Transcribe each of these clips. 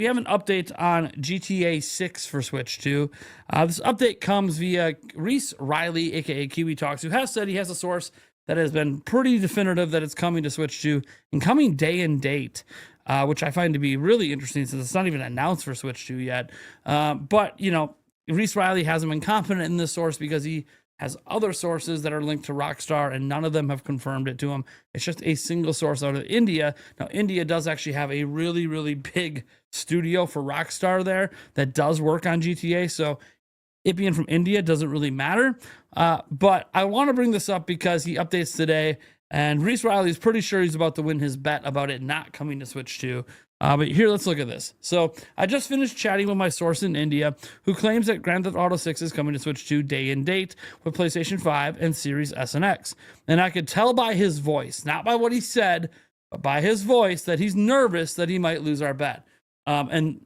We have an update on GTA 6 for Switch 2. This update comes via Reese Riley, aka Kiwi Talks, who has said he has a source that has been pretty definitive that it's coming to Switch 2 and coming day and date, which I find to be really interesting since it's not even announced for Switch 2 yet. But, you know, Reese Riley hasn't been confident in this source because he has other sources that are linked to Rockstar, and none of them have confirmed it to him. It's just a single source out of India. Now, India does actually have a really, really big studio for Rockstar there that does work on GTA, so it being from India doesn't really matter. But I want to bring this up because he updates today, and Reese Riley is pretty sure he's about to win his bet about it not coming to Switch 2. But here, let's look at this. So I just finished chatting with my source in India who claims that Grand Theft Auto 6 is coming to Switch 2 day and date with PlayStation 5 and Series S and X. And I could tell by his voice, not by what he said, but by his voice, that he's nervous that he might lose our bet. And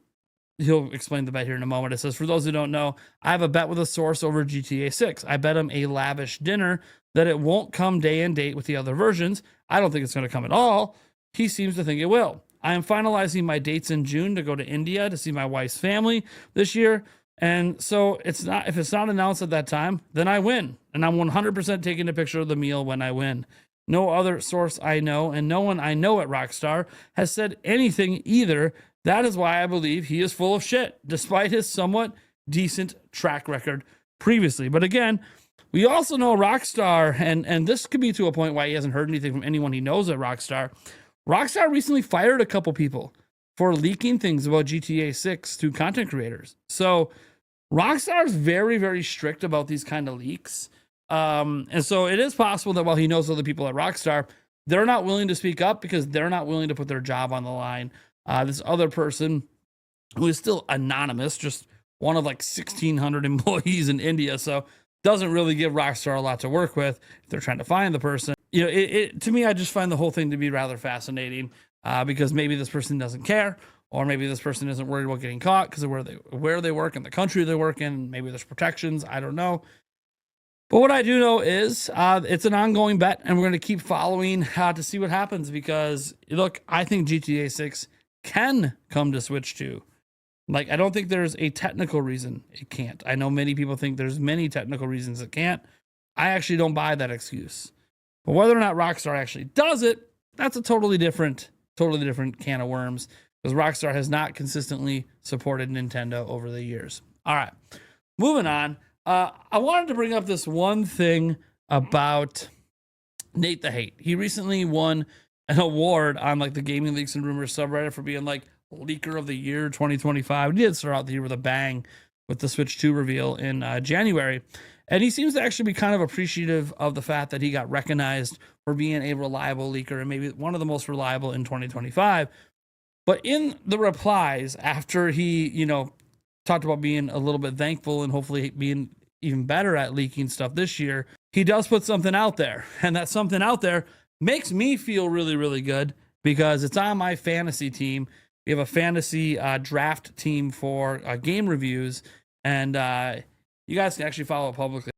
he'll explain the bet here in a moment. It says, for those who don't know, I have a bet with a source over GTA 6. I bet him a lavish dinner that it won't come day and date with the other versions. I don't think it's going to come at all. He seems to think it will. I am finalizing my dates in June to go to India to see my wife's family this year. And so if it's not announced at that time, then I win. And I'm 100% taking a picture of the meal when I win. No other source I know, and no one I know at Rockstar has said anything either. That is why I believe he is full of shit, despite his somewhat decent track record previously. But again, we also know Rockstar, and this could be to a point why he hasn't heard anything from anyone he knows at Rockstar. Rockstar recently fired a couple people for leaking things about GTA 6 to content creators. So Rockstar is very, very strict about these kind of leaks. And so it is possible that while he knows other people at Rockstar, they're not willing to speak up because they're not willing to put their job on the line. This other person who is still anonymous, just one of like 1,600 employees in India, so doesn't really give Rockstar a lot to work with if they're trying to find the person. You know, to me, I just find the whole thing to be rather fascinating because maybe this person doesn't care, or maybe this person isn't worried about getting caught because of where they work and the country they work in. Maybe there's protections. I don't know. But what I do know is it's an ongoing bet, and we're going to keep following to see what happens because, look, I think GTA 6 can come to Switch 2. Like, I don't think there's a technical reason it can't. I know many people think there's many technical reasons it can't. I actually don't buy that excuse. But whether or not Rockstar actually does it, that's a totally different can of worms because Rockstar has not consistently supported Nintendo over the years. All right, moving on. I wanted to bring up this one thing about Nate the Hate. He recently won an award on like the Gaming Leaks and Rumors subreddit for being like Leaker of the Year 2025. He did start out the year with a bang with the Switch 2 reveal in January. And he seems to actually be kind of appreciative of the fact that he got recognized for being a reliable leaker and maybe one of the most reliable in 2025. But in the replies after he, you know, talked about being a little bit thankful and hopefully being even better at leaking stuff this year, he does put something out there. And that something out there makes me feel really, really good because it's on my fantasy team. We have a fantasy draft team for game reviews, and you guys can actually follow it publicly.